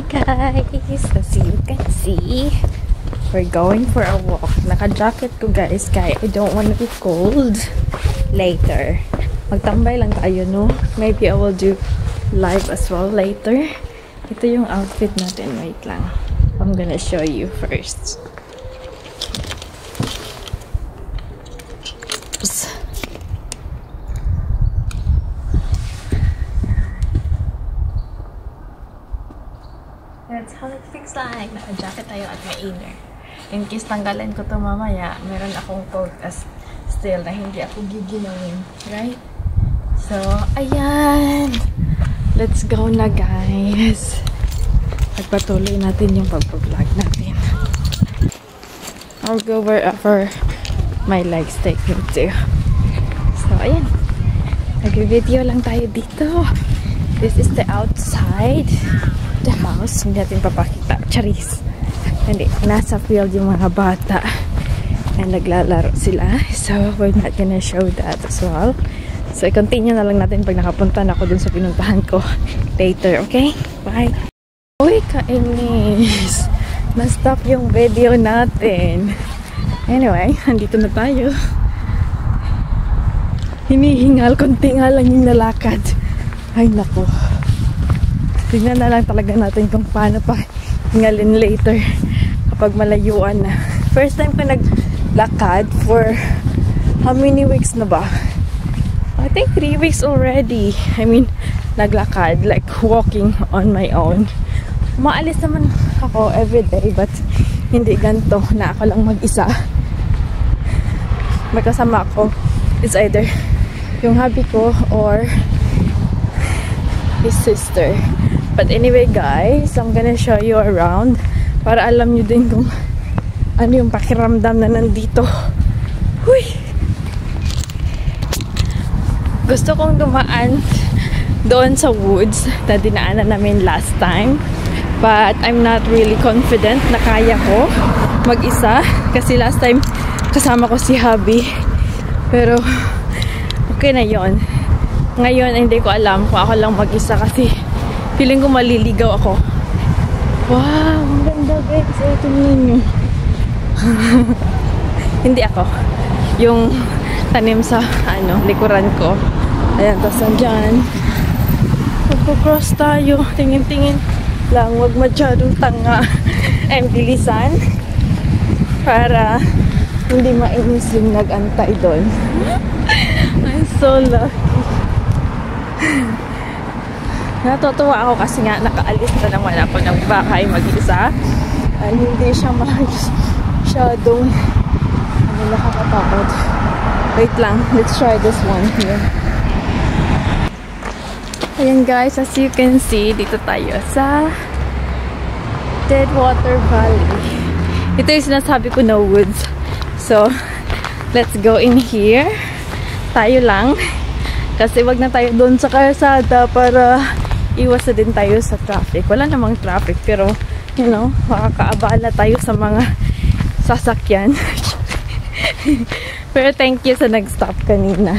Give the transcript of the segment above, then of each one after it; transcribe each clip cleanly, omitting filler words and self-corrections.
Guys, as you can see, we're going for a walk. Naka-jacket ko guys, kaya I don't want to be cold later. Magtambay lang tayo, no? Maybe I will do live as well later. Ito yung outfit natin. Wait lang. I'm gonna show you first. Oops. That's how it looks like. Naka-jacket tayo at may inner. In case tanggalan ko to mamaya, meron akong coat as still na hindi ako giginawin. Right? So, ayan. Let's go na guys. Pagpatuloy natin yung pag-vlog natin. I'll go wherever my legs take me to. So, ayan. Nag-video lang tayo dito. This is the outside the house. Hindi natin papakita. Charis. Hindi. Nasa field yung mga bata. And naglalaro sila. So, we're not gonna show that as well. So, i-continue na lang natin pag nakapunta na ako dun sa pinuntahan ko later. Okay? Bye! Uy, kainis! Na-stop yung video natin. Anyway, andito na tayo. Hinihingal. Konti nga lang yung nalakad. Ay, naku. Tingnan na lang talaga natin kung paano pa hingalin later kapag malayuan na. First time ko naglakad for how many weeks na ba? I think 3 weeks already. I mean, naglakad, like walking on my own. Maalis naman ako everyday, but hindi ganito na ako lang mag-isa. May kasama ako. It's either yung hubby ko or his sister. But anyway guys, I'm gonna show you around para alam nyo din kung ano yung pakiramdam na nandito. Huy! Gusto kong dumaan doon sa woods na dinaanan namin last time. But I'm not really confident na kaya ko mag-isa. Kasi last time kasama ko si hubby. Pero okay na yon. Ngayon hindi ko alam kung ako lang mag-isa kasi feeling ko maliligaw ako. Wow! Ang ganda guys. Tingnan nyo. Hindi ako. Yung tanim sa likuran ko. Ayan, tapos nandyan. Magpo-cross tayo. Tingin-tingin lang. Huwag masyadong tanga. And bilisan. Para hindi mainis yung nag-antay doon. I'm so lucky. Natutuwa ako kasi nga nakaalis na naman ako ng bahay mag-isa. And hindi siya masyadong nakakatakot. Wait lang. Let's try this one here. Ayan guys, as you can see, dito tayo sa Deadwater Valley. Ito yung sinasabi ko na woods. So, let's go in here. Tayo lang. Kasi wag na tayo doon sa kalsada para iwas na din tayo sa traffic. Wala namang traffic pero, you know, makakaabala tayo sa mga sasakyan. Pero thank you sa nag-stop kanina.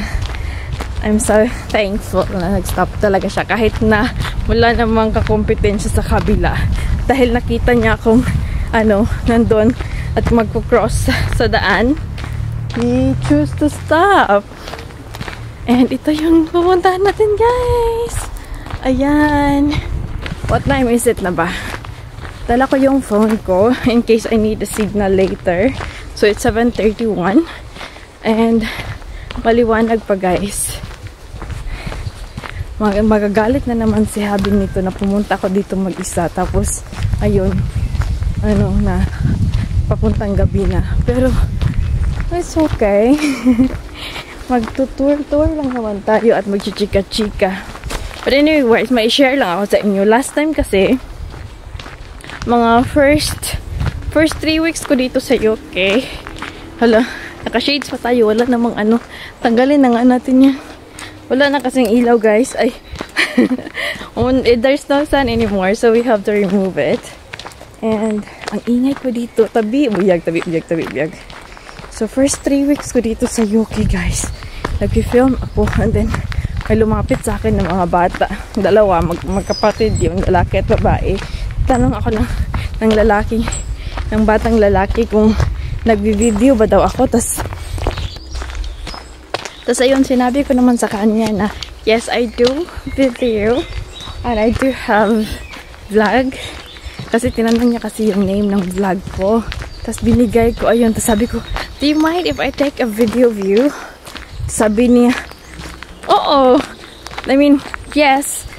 I'm so thankful na nag-stop talaga siya kahit na wala namang kakompetensya sa kabila. Dahil nakita niya kung nandun at magpo-cross sa daan. He choose to stop. And ito yung pupuntahan natin guys. Ayan. What time is it na ba? Dala ko yung phone ko in case I need a signal later. So it's 7:31. And maliwanag pa guys. Magagalit na naman si hubby nito na pumunta ako dito mag-isa. Tapos, ayun, na papuntang gabi na. Pero, it's okay. Magtutour-tour lang naman tayo at magchichika-chika. But anyway, may share lang ako sa inyo. Last time kasi, mga first 3 weeks ko dito sa UK. Hala, naka-shades pa tayo. Wala namang tanggalin na nga natin yan. Wala na kasing ilaw guys. Ay. There's no sun anymore. So we have to remove it. And ang ingay ko dito. Tabi. Buyag. So first 3 weeks ko dito sa UK guys. Nag-film ako. And then may lumapit sa akin ng mga bata. Dalawa. Magkapatid yun. Lalaki at babae. nagtanong ako ng lalaki, ng batang lalaki kung nagbi-video ba daw ako. Tas ayun, sinabi ko naman sa kanya na yes, I do video and I do have vlog. Kasi tinanong niya kasi yung name ng vlog ko. Tas binigay ko, ayun. Tas sabi ko, do you mind if I take a video of you? Sabi niya, oo. I mean, yes.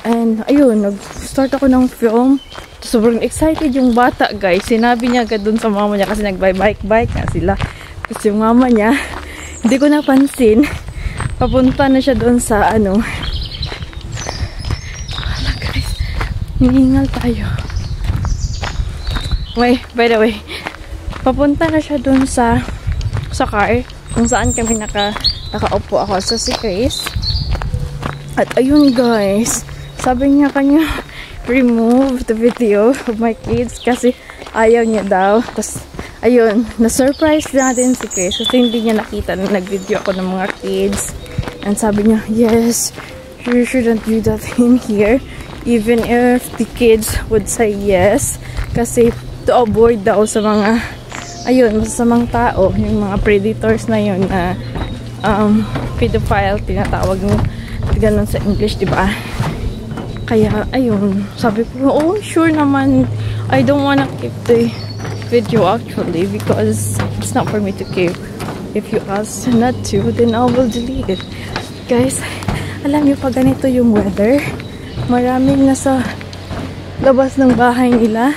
And ayun, nag-start ako ng film. Sobrang excited yung bata, guys. Sinabi niya agad dun sa mama niya kasi nag-bike nga sila. Tapos yung mama niya, hindi ko napansin. Papunta na siya dun sa ano. Wala, guys. Hihingal tayo. Wait, by the way. Papunta na siya dun sa car. Kung saan kami nakaupo ako sa si Chris. At ayun, guys. Sabi niya kanya, remove the video of my kids kasi ayaw niya daw. Tapos, ayun, na-surprise natin si Chris kasi hindi niya nakita na nag-video ako ng mga kids. And sabi niya, yes, you shouldn't do that in here. Even if the kids would say yes. Kasi to avoid daw sa mga, ayun, masasamang tao, yung mga predators na yun na pedophile, tinatawag mo. Ganun sa English, diba? Kaya, ayun, sabi ko, oh, sure naman, I don't wanna keep the video actually because it's not for me to keep. If you ask not to, then I will delete it. Guys, alam niyo pa ganito yung weather, maraming nasa labas ng bahay nila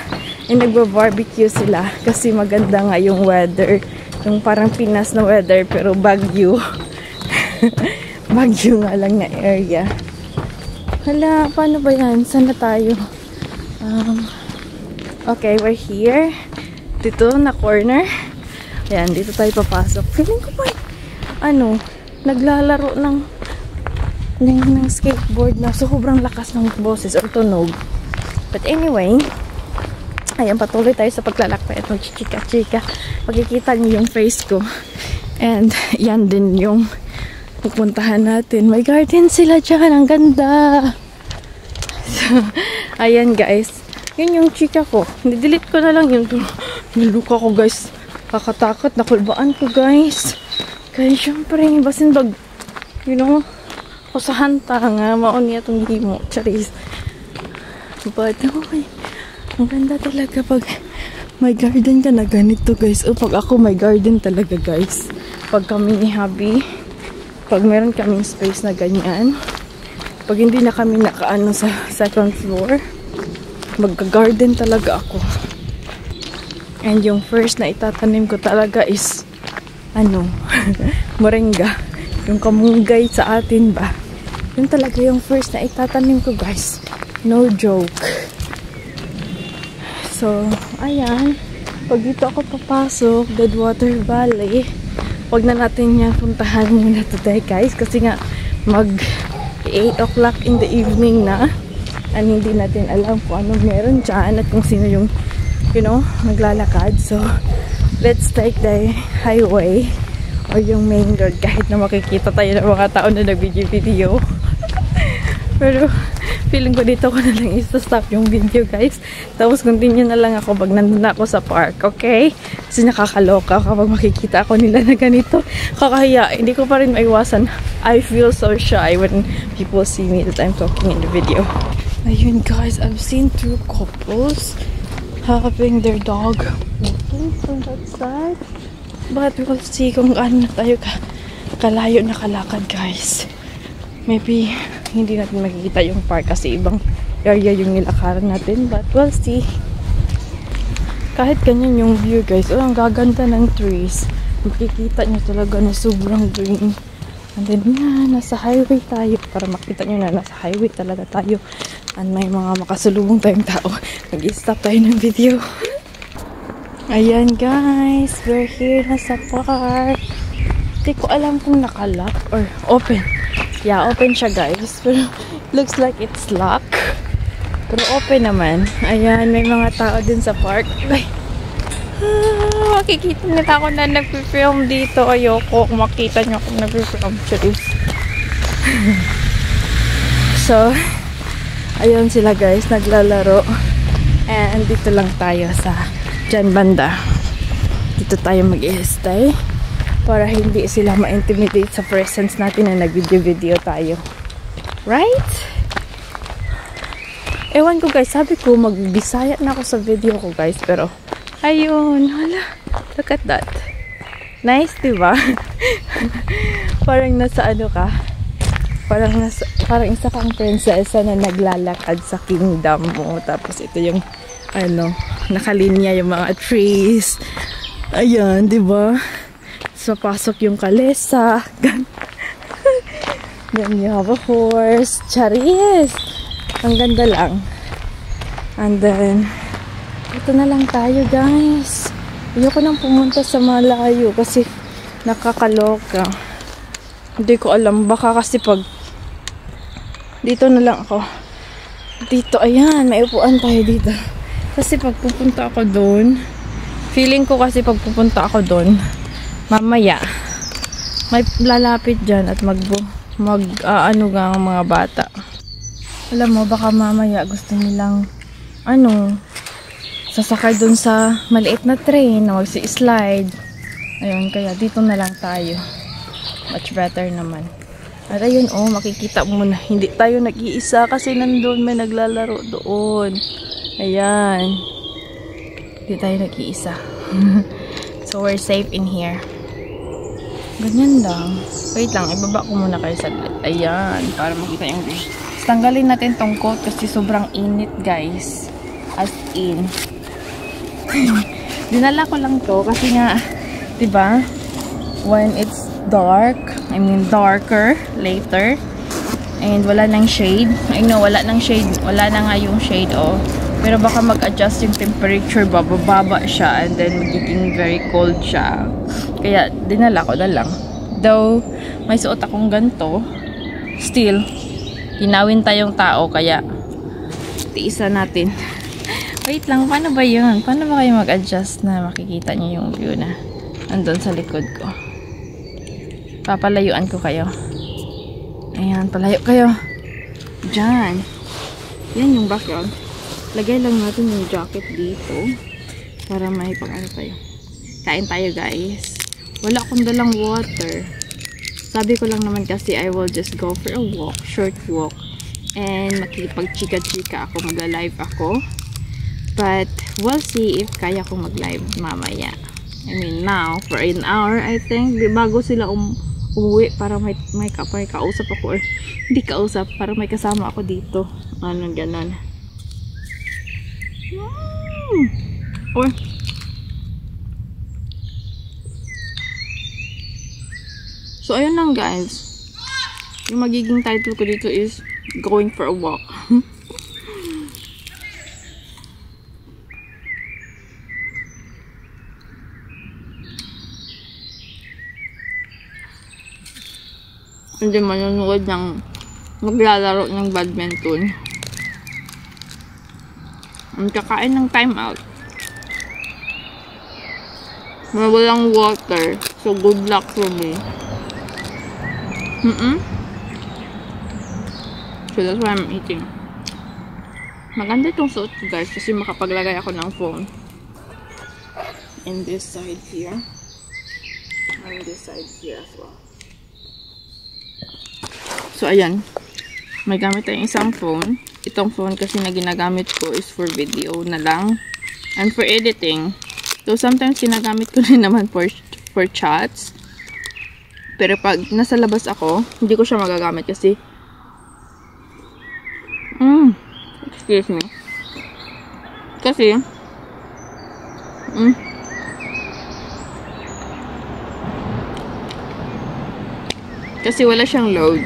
ay nagba-barbecue sila kasi maganda nga yung weather. Yung parang Pinas na weather pero bagyo. Bagyo nga lang na area. Hala, paano ba yan? Saan na tayo? Okay, we're here. Dito na corner. Ayan, dito tayo papasok. Feeling ko pa, ano, naglalaro ng skateboard na sobrang lakas ng boses or tunog. But anyway, ayan, patuloy tayo sa paglalakbay at mag-chika-chika. Makikita niyo yung face ko. And yan din yung pupuntahan natin. May garden sila dyan. Ang ganda. So, ayan guys. Yun yung chika ko. Nidelete ko na lang yun. Niluka ko guys. Kakatakot. Nakulbaan ko guys. Kaya syempre, basin bag, you know, kusahan ta nga. Maon niya itong himo. Charis. But, okay. Ang ganda talaga pag may garden ka na ganito guys. O pag ako may garden talaga guys. Pag kami ni hubby, pag meron kaming space na ganyan, pag hindi na kami nakaano sa second floor, magka-garden talaga ako. And yung first na itatanim ko talaga is ano, moringa. Yung kamunggay sa atin ba. Yun talaga yung first na itatanim ko guys. No joke. So, ayan. Pag dito ako papasok, Deadwater Valley, wag na natin yan puntahan muna today guys kasi nga mag 8 o'clock in the evening na and hindi natin alam kung ano meron dyan at kung sino yung, you know, naglalakad. So let's take the highway or yung main road kahit na makikita tayo ng mga tao na nag-video. Pero feeling ko dito ko na lang i-stop yung video guys. Tapos continue na lang ako pag nandun na ako sa park, okay? Kasi nakakaloka kapag makikita ako nila na ganito. Kakahiya, hindi ko pa rin maiwasan. I feel so shy when people see me that I'm talking in the video. Ayun guys, I've seen two couples having their dog walking from that side. But we'll see kung ano tayo kalayo na kalakad guys. Maybe hindi natin makikita yung park kasi ibang area yung nilakaran natin, but we'll see. Kahit ganyan yung view guys, ang gaganda ng trees, makikita nyo talaga na sobrang green. And then yan, nasa highway tayo para makita nyo na nasa highway talaga tayo and may mga makasalubong tayong tao. Nag-stop tayo ng video. Ayan guys, we're here na sa park. Hindi ko alam kung nakalock or open. Yeah, open siya guys. Pero looks like it's locked. Pero open naman. Ayan, may mga tao din sa park. Ay, makikita nyo ako na nag-film dito. Ayoko kung makita nyo akong nag-film. So, ayun sila guys, naglalaro. And dito lang tayo sa dyan banda. Dito tayo mag-i-stay para hindi sila ma-intimidate sa presence natin na nag-video tayo. Right? Ewan ko guys, sabi ko mag-Bisaya na ako sa video ko guys, pero ayun, hala, look at that. Nice, diba? Parang nasa ano ka, parang isa kang prinsesa na naglalakad sa kingdom mo. Tapos ito yung ano, nakalinya yung mga trees. Ayan, diba? So, pasok yung kalesa. Then you have a horse. Charis! Ang ganda lang. And then, ito na lang tayo, guys. Ayoko nang pumunta sa malayo kasi nakakaloka. Hindi ko alam. Baka kasi pag dito na lang ako. Dito, ayan. May upuan tayo dito. Kasi pag pupunta ako doon, feeling ko kasi pag pupunta ako doon, mamaya, may lalapit dyan at ano nga ang mga bata. Alam mo, baka mamaya gusto nilang sasakay dun sa maliit na train na magsi-slide. Ayun, kaya dito na lang tayo. Much better naman. At ayun, makikita mo na hindi tayo nag-iisa kasi nandun may naglalaro doon. Ayan. Hindi tayo nag-iisa. So, we're safe in here. Ganyan lang. Wait lang, ibaba ko muna kayo saglit. Ayan, para makita yung view. Tanggalin natin tong coat kasi sobrang init, guys. As in. Dinala ko lang to kasi nga, diba? When it's dark, I mean darker later, and wala nang shade. I know, wala nang shade. Wala na nga yung shade, Pero baka mag-adjust yung temperature, bababa siya, and then magiging very cold siya. Kaya, dinala ko na lang. Though, may suot akong ganito, still, hinawin tayong tao, kaya, tiisan natin. Wait lang, paano ba yun? Paano ba kayo mag-adjust na makikita niyo yung view na andun sa likod ko? Papalayuan ko kayo. Ayan, palayo kayo. Diyan. Yan yung background. Lagay lang natin yung jacket dito para may pag-ano tayo. Kain tayo, guys. Wala akong dalang water. Sabi ko lang naman kasi I will just go for a walk, short walk, and makipag-chika-chika ako, magla-live ako. But we'll see if kaya kong mag-live mamaya. I mean now, for an hour I think, bago sila umuwi para may kausap ako, or hindi kausap, para may kasama ako dito. Ano, ganon. Or so ayun lang, guys. Yung magiging title ko dito is going for a walk. Hindi manonood ng maglalaro ng badminton. Ang kakain ng time out. Walang water. So good luck for me. So that's why I'm eating. Maganda itong suot ko, guys, kasi makapaglagay ako ng phone. In this side here. And this side here as well. So, ayan. May gamit tayong isang phone. Itong phone kasi na ginagamit ko is for video na lang. And for editing. So, sometimes ginagamit ko rin naman for chats. Pero pag nasa labas ako, hindi ko siya magagamit kasi excuse me. Kasi wala siyang load.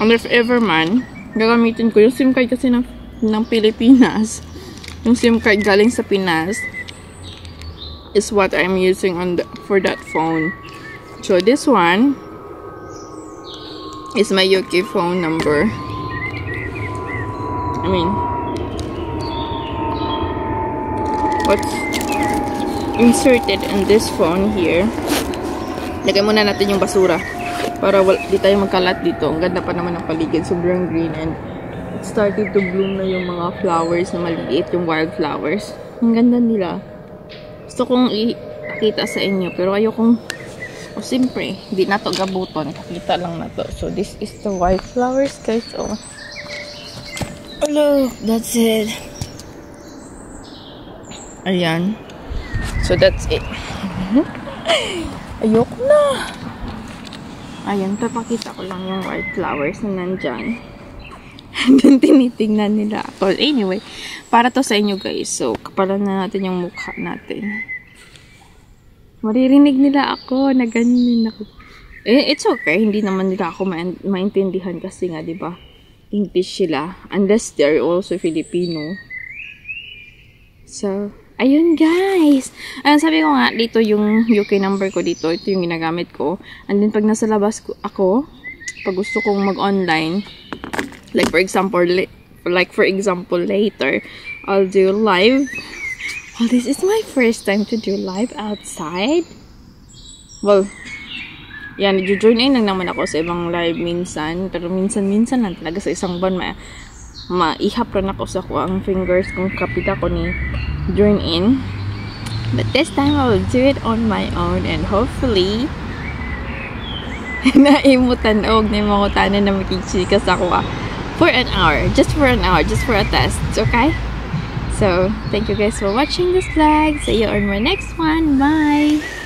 And if ever man, gagamitin ko yung SIM card kasi ng Pilipinas. Yung SIM card galing sa Pinas is what I'm using for that phone. So this one is my UK phone number. I mean, what's inserted in this phone here. Lagay muna natin yung basura para di tayo magkalat dito. Ang ganda pa naman ng paligid. Sobrang green and it started to bloom na yung mga flowers na maliit, yung wildflowers. Ang ganda nila. Gusto kong ipakita sa inyo, pero ayokong, siyempre, hindi na to gabuton. Pakita lang na to. So, this is the wildflowers, guys. Oh, look, that's it. Ayan. So, that's it. Ayoko na. Ayan, papakita ko lang yung wildflowers na nandyan. Doon tinitingnan nila ako. Anyway, para to sa inyo guys. So, kapalan na natin yung mukha natin. Maririnig nila ako na ganyan ako. It's okay. Hindi naman nila ako maintindihan kasi nga, diba? English sila. Unless they're also Filipino. So, ayun guys. Ayun, sabi ko nga, dito yung UK number ko dito. Ito yung ginagamit ko. And then, pag nasa labas ako, pag gusto kong mag-online, like for example, later, I'll do live. Well, this is my first time to do live outside. Well, yan, nag-join in lang naman ako sa ibang live minsan. Pero minsan lang talaga sa isang buwan, maihap rin ako sa ang fingers kung kapita ko ni join in. But this time, I will do it on my own and hopefully, naimutan og na mga tanan na makichikas ako for an hour, just for a test, okay? So, thank you guys for watching this vlog. See you on my next one. Bye!